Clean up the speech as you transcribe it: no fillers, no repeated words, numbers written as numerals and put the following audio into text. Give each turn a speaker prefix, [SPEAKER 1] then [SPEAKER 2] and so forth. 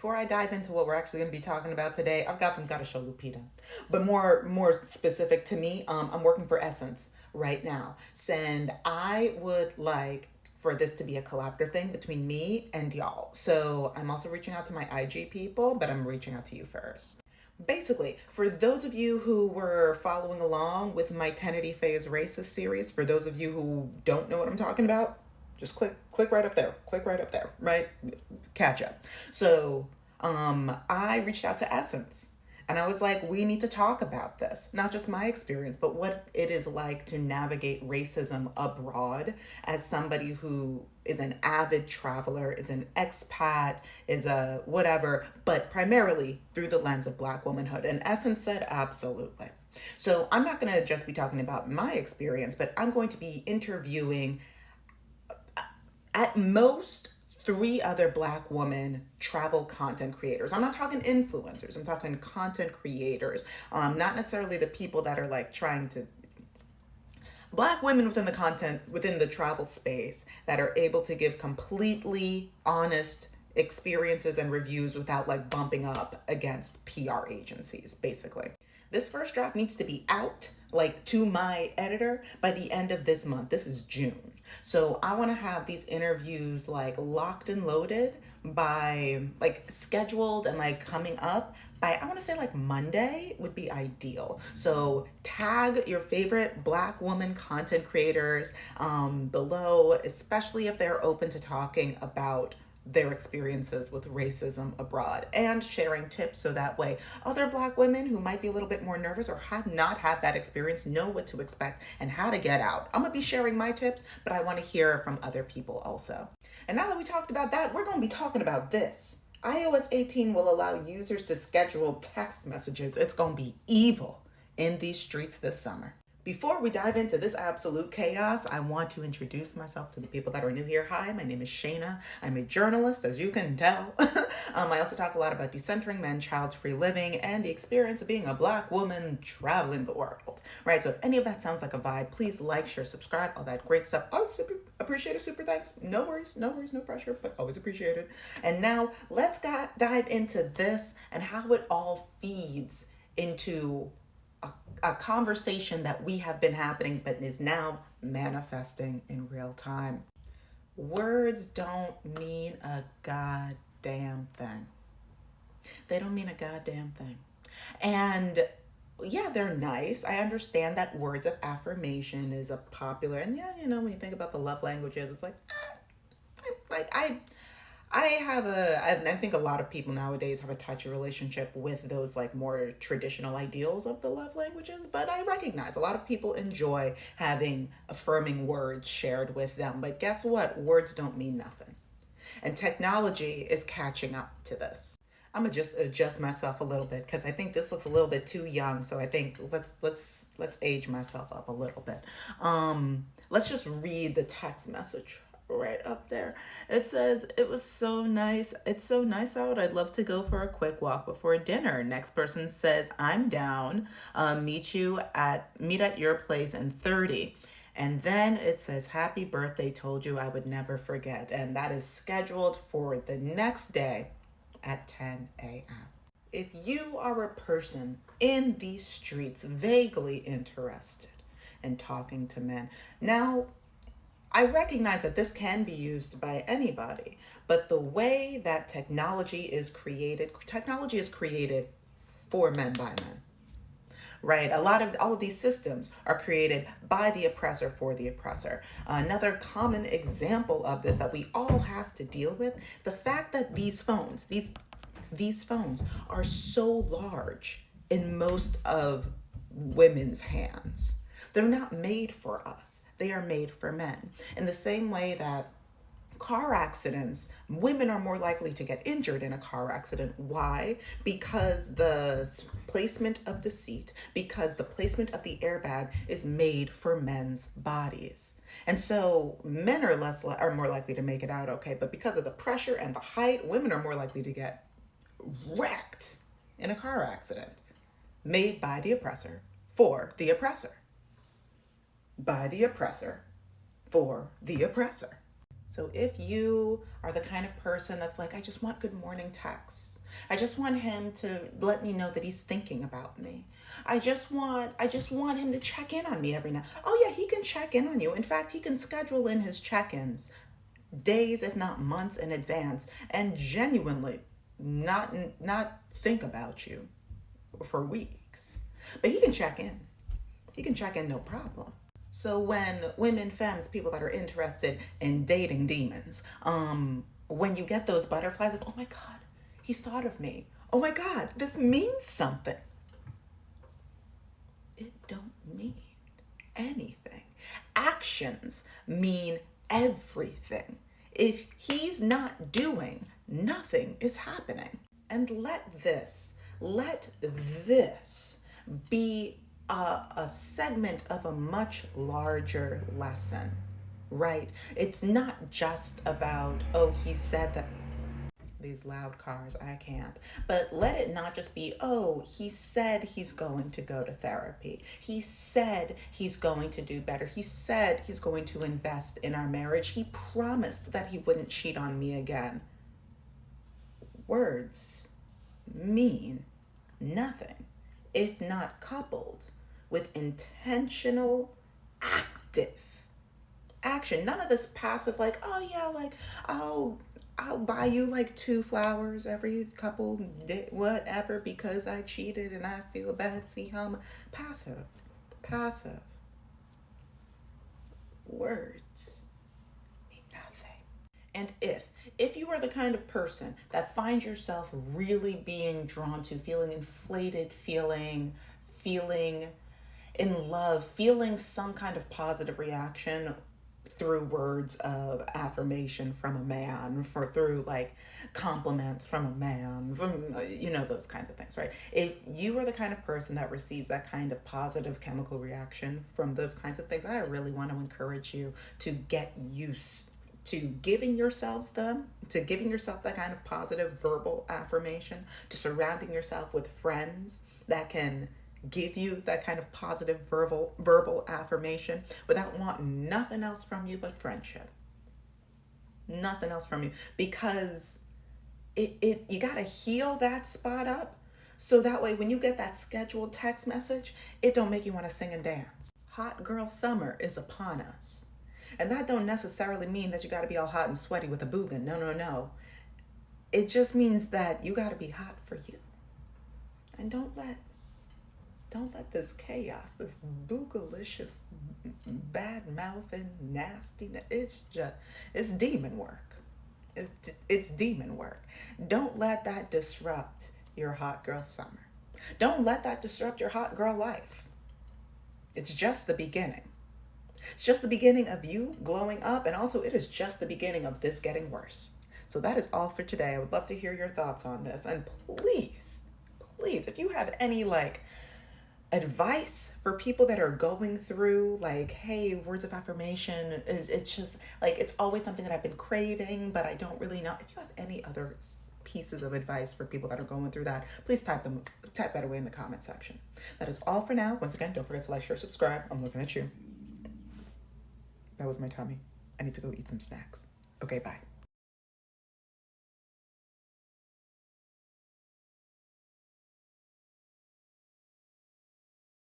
[SPEAKER 1] before I dive into what we're actually going to be talking about today, I've got to show Lupita, but more specific to me. I'm working for Essence right now, and I would like for this to be a collaborative thing between me and y'all. So I'm also reaching out to my IG people, but I'm reaching out to you first. Basically, for those of you who were following along with my Tenety Phase Racist series, for those of you who don't know what I'm talking about, just click right up there. Click right up there, right? Catch up. So, I reached out to Essence and I was like, we need to talk about this. Not just my experience, but what it is like to navigate racism abroad as somebody who is an avid traveler, is an expat, is a whatever, but primarily through the lens of Black womanhood. And Essence said, absolutely. So I'm not going to just be talking about my experience, but I'm going to be interviewing at most three other Black woman travel content creators. I'm not talking influencers, I'm talking content creators. Not necessarily the people that are like trying to, Black women within the content, within the travel space that are able to give completely honest experiences and reviews without like bumping up against PR agencies, basically. This first draft needs to be out like to my editor by the end of this month. This is June. So I want to have these interviews like locked and loaded by like scheduled and like coming up by, I want to say like Monday would be ideal. So tag your favorite Black woman content creators below, especially if they're open to talking about their experiences with racism abroad and sharing tips so that way other Black women who might be a little bit more nervous or have not had that experience know what to expect and how to get out. I'm gonna be sharing my tips, but I want to hear from other people also. And now that we talked about that, we're gonna be talking about this. iOS 18 will allow users to schedule text messages. It's gonna be evil in these streets this summer. Before we dive into this absolute chaos, I want to introduce myself to the people that are new here. Hi, my name is Shayna. I'm a journalist, as you can tell. I also talk a lot about decentering men, child-free living, and the experience of being a Black woman traveling the world. Right, so if any of that sounds like a vibe, please like, share, subscribe, all that great stuff. Always super appreciate it, super thanks. No worries, no pressure, but always appreciate it. And now let's dive into this and how it all feeds into a conversation that we have been happening but is now manifesting in real time. Words don't mean a goddamn thing. They don't mean a goddamn thing. And yeah, they're nice. I understand that words of affirmation is a popular, and yeah, you know, when you think about the love languages, it's like, I think a lot of people nowadays have a touchy relationship with those like more traditional ideals of the love languages, but I recognize a lot of people enjoy having affirming words shared with them. But guess what? Words don't mean nothing. And technology is catching up to this. I'm gonna just adjust myself a little bit because I think this looks a little bit too young. So I think let's age myself up a little bit. Let's just read the text message right up there. It says, it was so nice. It's so nice out. I'd love to go for a quick walk before dinner. Next person says, I'm down. Meet at your place in 30. And then it says, happy birthday, told you I would never forget. And that is scheduled for the next day at 10 a.m. If you are a person in these streets vaguely interested in talking to men, now I recognize that this can be used by anybody, but the way that technology is created for men by men, right? All of these systems are created by the oppressor for the oppressor. Another common example of this that we all have to deal with, the fact that these phones are so large in most of women's hands. They're not made for us. They are made for men. In the same way that car accidents, women are more likely to get injured in a car accident. Why? Because the placement of the seat, because the placement of the airbag is made for men's bodies. And so men are more likely to make it out okay, but because of the pressure and the height, women are more likely to get wrecked in a car accident. Made by the oppressor for the oppressor. By the oppressor for the oppressor. So if you are the kind of person that's like, I just want good morning texts, I just want him to let me know that he's thinking about me. I just want him to check in on me every now. Oh yeah, he can check in on you. In fact, he can schedule in his check-ins days, if not months in advance, and genuinely not think about you for weeks. But he can check in. He can check in no problem. So when women, femmes, people that are interested in dating demons, when you get those butterflies, like, oh my God, he thought of me. Oh my God, this means something. It don't mean anything. Actions mean everything. If he's not doing, nothing is happening. And let this be a segment of a much larger lesson, right? It's not just about, oh, he said that. These loud cars, I can't. But let it not just be, oh, he said he's going to go to therapy. He said he's going to do better. He said he's going to invest in our marriage. He promised that he wouldn't cheat on me again. Words mean nothing if not coupled with intentional, active action. None of this passive, like, oh yeah, like, I'll buy you like 2 flowers every couple day, whatever, because I cheated and I feel bad. See how I'm passive. Words mean nothing. And if you are the kind of person that finds yourself really being drawn to, feeling inflated, feeling in love, feeling some kind of positive reaction through words of affirmation from a man, through like compliments from a man, from those kinds of things, right? If you are the kind of person that receives that kind of positive chemical reaction from those kinds of things, I really want to encourage you to get used to giving yourself that kind of positive verbal affirmation, to surrounding yourself with friends that can give you that kind of positive verbal affirmation without wanting nothing else from you but friendship. Nothing else from you, because you got to heal that spot up, so that way when you get that scheduled text message, it don't make you want to sing and dance. Hot girl summer is upon us. And that don't necessarily mean that you got to be all hot and sweaty with a boogan. No. It just means that you got to be hot for you. And don't let this chaos, this boogalicious, bad mouthing, nastiness, it's demon work. It's demon work. Don't let that disrupt your hot girl summer. Don't let that disrupt your hot girl life. It's just the beginning. It's just the beginning of you glowing up, and also it is just the beginning of this getting worse. So that is all for today. I would love to hear your thoughts on this. And please, if you have any advice for people that are going through, like, hey, words of affirmation, it's just like, it's always something that I've been craving, but I don't really know. If you have any other pieces of advice for people that are going through that, please type that away in the comment section. That is all for now. Once again, don't forget to like, share, subscribe. I'm looking at you. That was my tummy. I need to go eat some snacks. Okay, bye.